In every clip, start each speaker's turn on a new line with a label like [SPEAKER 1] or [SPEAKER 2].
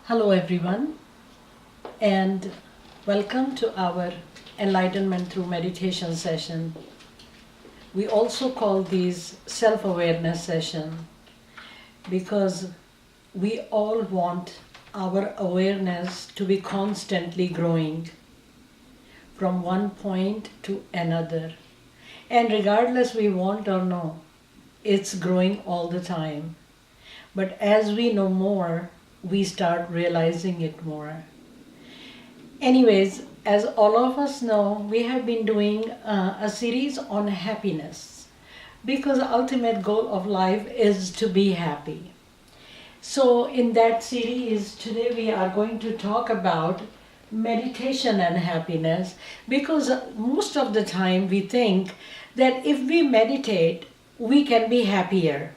[SPEAKER 1] Hello, everyone, and welcome to our Enlightenment Through Meditation session. We also call these self-awareness session because we all want our awareness to be constantly growing from one point to another. And regardless we want or no, it's growing all the time. But as we know more, we start realizing it more. Anyways, as all of us know, we have been doing a series on happiness because the ultimate goal of life is to be happy. So in that series, today we are going to talk about meditation and happiness because most of the time we think that if we meditate, we can be happier.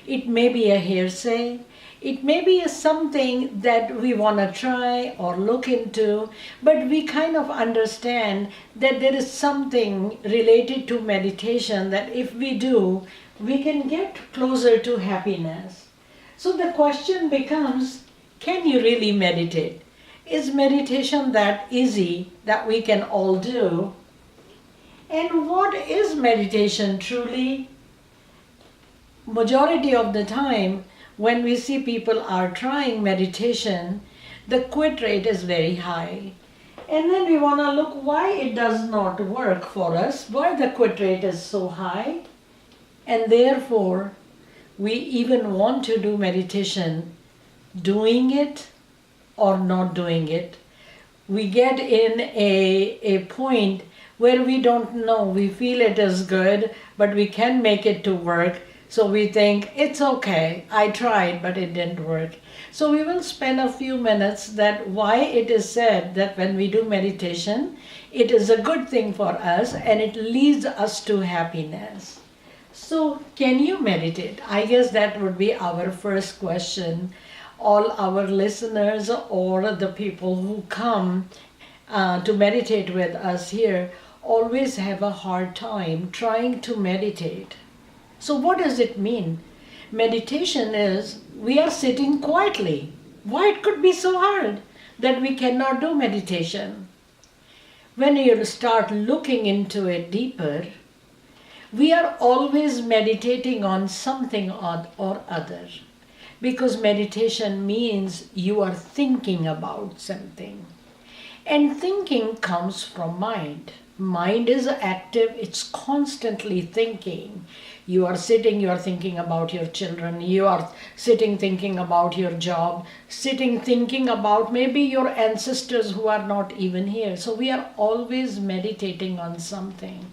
[SPEAKER 1] It may be a hearsay. It may be something that we want to try or look into, but we kind of understand that there is something related to meditation that if we do, we can get closer to happiness. So the question becomes, can you really meditate? Is meditation that easy that we can all do? And what is meditation truly? Majority of the time, when we see people are trying meditation, the quit rate is very high. And then we want to look why it does not work for us, why the quit rate is so high. And therefore, we even want to do meditation, doing it or not doing it. We get in a point where we don't know, we feel it is good, but we can make it to work. So we think, it's okay, I tried, but it didn't work. So we will spend a few minutes that why it is said that when we do meditation, it is a good thing for us and it leads us to happiness. So can you meditate? I guess that would be our first question. All our listeners or the people who come to meditate with us here always have a hard time trying to meditate. So what does it mean? Meditation is we are sitting quietly. Why it could be so hard that we cannot do meditation? When you start looking into it deeper, we are always meditating on something or other. Because meditation means you are thinking about something. And thinking comes from mind. Mind is active, it's constantly thinking. You are sitting, you are thinking about your children, you are sitting thinking about your job, sitting thinking about maybe your ancestors who are not even here. So we are always meditating on something.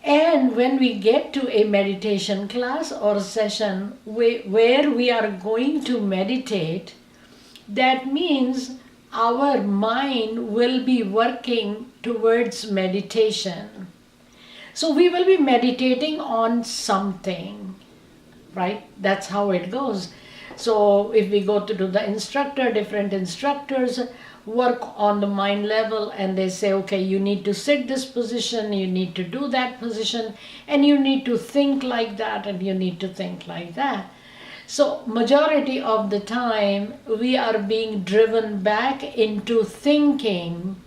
[SPEAKER 1] And when we get to a meditation class or session where we are going to meditate, that means our mind will be working towards meditation. So we will be meditating on something, right? That's how it goes. So if we go to do the instructor, different instructors work on the mind level and they say, okay, you need to sit this position, you need to do that position, and you need to think like that, and you need to think like that. So majority of the time we are being driven back into thinking,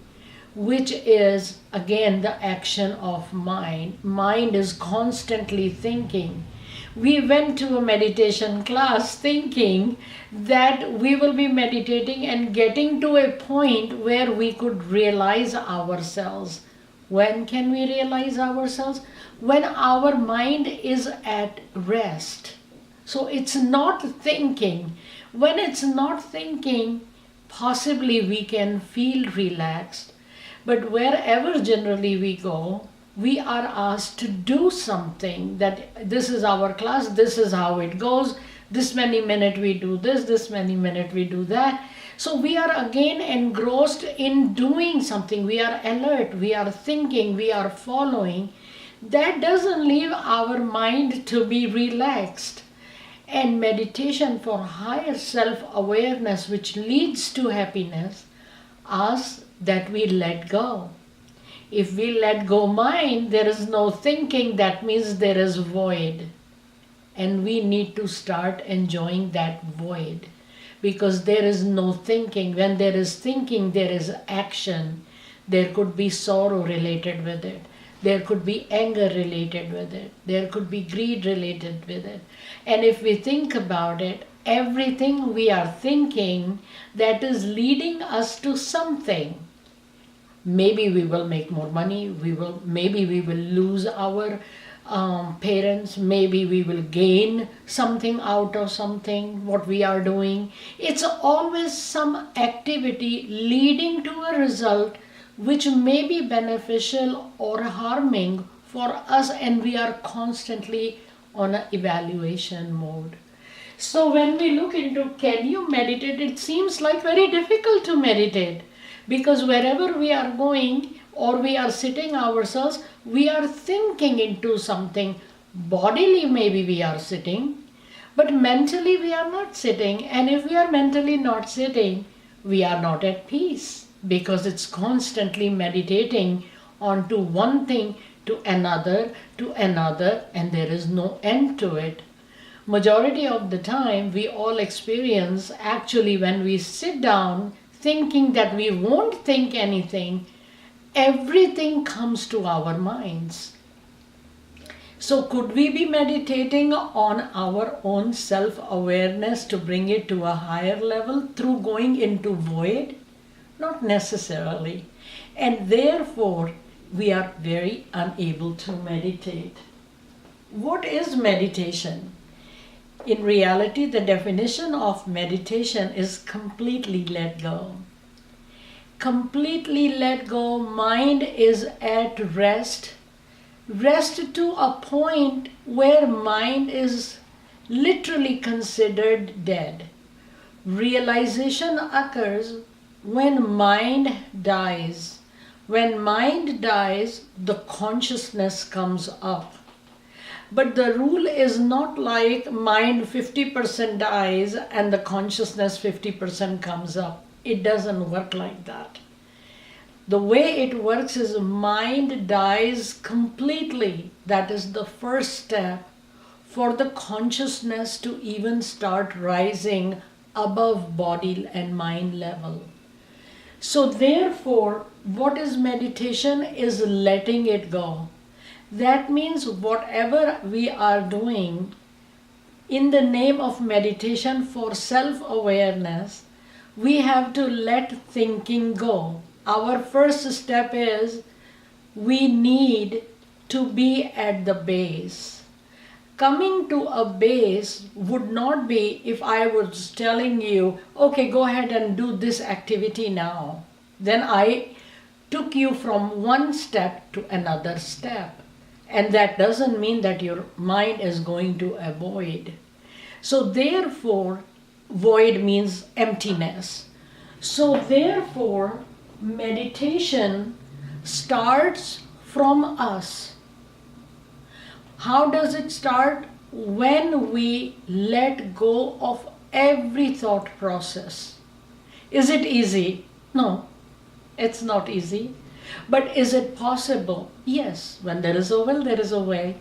[SPEAKER 1] which is again the action of mind. Mind is constantly thinking. We went to a meditation class thinking that we will be meditating and getting to a point where we could realize ourselves. When can we realize ourselves? When our mind is at rest. So it's not thinking. When it's not thinking, possibly we can feel relaxed. But wherever generally we go, we are asked to do something, that this is our class, this is how it goes, this many minutes we do this many minutes we do that. So we are again engrossed in doing something. We are alert, we are thinking, we are following. That doesn't leave our mind to be relaxed. And meditation for higher self-awareness, which leads to happiness, asks that we let go. If we let go mind, there is no thinking, that means there is void. And we need to start enjoying that void. because there is no thinking. When there is thinking, there is action. There could be sorrow related with it. There could be anger related with it. There could be greed related with it. And if we think about it, everything we are thinking that is leading us to something. Maybe we will make more money. Maybe we will lose our parents. Maybe we will gain something out of something, what we are doing. It's always some activity leading to a result which may be beneficial or harming for us, and we are constantly on an evaluation mode. So when we look into can you meditate, it seems like very difficult to meditate, because wherever we are going or we are sitting ourselves, we are thinking into something. Bodily maybe we are sitting, but mentally we are not sitting. And if we are mentally not sitting, we are not at peace, because it's constantly meditating onto one thing to another, and there is no end to it. Majority of the time we all experience, actually, when we sit down thinking that we won't think anything, everything comes to our minds. So could we be meditating on our own self-awareness to bring it to a higher level through going into void? Not necessarily. And therefore, we are very unable to meditate. What is meditation? In reality, the definition of meditation is completely let go. Completely let go, mind is at rest. Rest to a point where mind is literally considered dead. Realization occurs when mind dies. When mind dies, the consciousness comes up. But the rule is not like mind 50% dies and the consciousness 50% comes up. It doesn't work like that. The way it works is mind dies completely. That is the first step for the consciousness to even start rising above body and mind level. So therefore, what is meditation is letting it go. That means whatever we are doing in the name of meditation for self-awareness, we have to let thinking go. Our first step is we need to be at the base. Coming to a base would not be if I was telling you, okay, go ahead and do this activity now. Then I took you from one step to another step. And that doesn't mean that your mind is going to avoid. So therefore, void means emptiness. So therefore, meditation starts from us. How does it start? When we let go of every thought process. Is it easy? No, it's not easy. But is it possible? Yes. When there is a will, there is a way.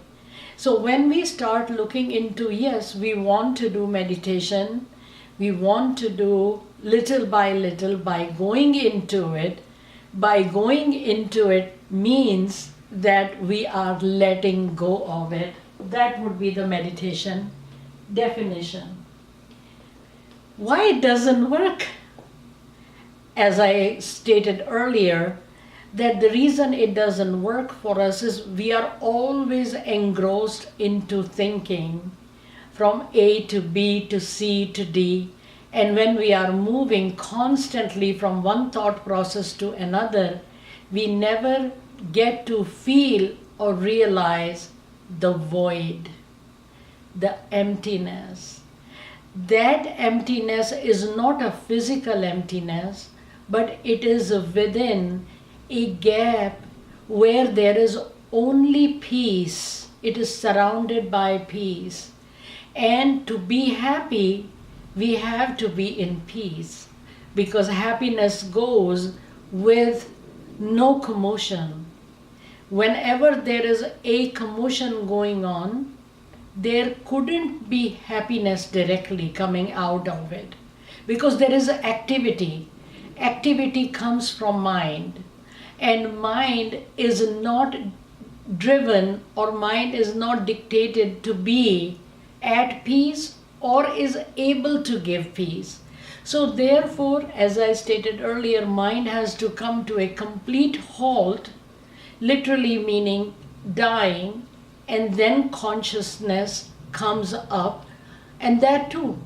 [SPEAKER 1] So when we start looking into, yes, we want to do meditation, we want to do little by little by going into it. By going into it means that we are letting go of it. That would be the meditation definition. Why it doesn't work? As I stated earlier, that the reason it doesn't work for us is we are always engrossed into thinking from A to B to C to D. And when we are moving constantly from one thought process to another, we never get to feel or realize the void, the emptiness. That emptiness is not a physical emptiness, but it is within a gap where there is only peace. It is surrounded by peace. And to be happy, we have to be in peace, because happiness goes with no commotion. Whenever there is a commotion going on, there couldn't be happiness directly coming out of it. because there is activity. Activity comes from mind, and mind is not driven, or mind is not dictated to be at peace or is able to give peace. So therefore, as I stated earlier, mind has to come to a complete halt, literally meaning dying, and then consciousness comes up, and that too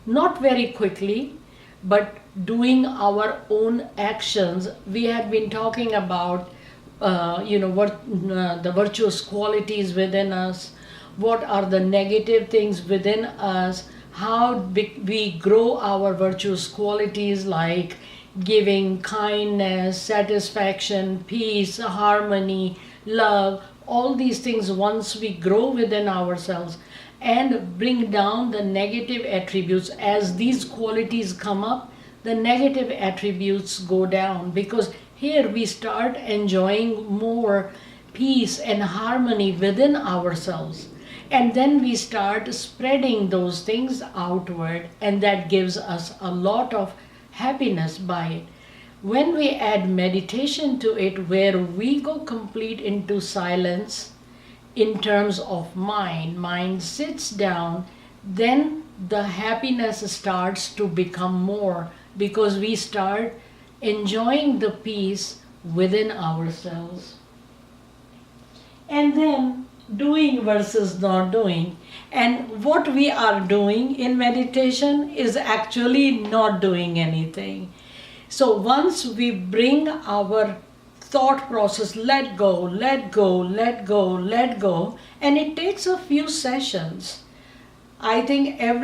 [SPEAKER 1] not very quickly, but doing our own actions. We have been talking about what the virtuous qualities within us, what are the negative things within us, how we grow our virtuous qualities like giving, kindness, satisfaction, peace, harmony, love, all these things. Once we grow within ourselves and bring down the negative attributes, as these qualities come up, the negative attributes go down, because here we start enjoying more peace and harmony within ourselves. And then we start spreading those things outward, and that gives us a lot of happiness by it. When we add meditation to it, where we go complete into silence in terms of mind sits down, then the happiness starts to become more, because we start enjoying the peace within ourselves. And then doing versus not doing. And what we are doing in meditation is actually not doing anything. So once we bring our thought process, let go, let go, let go, let go, and it takes a few sessions. I think every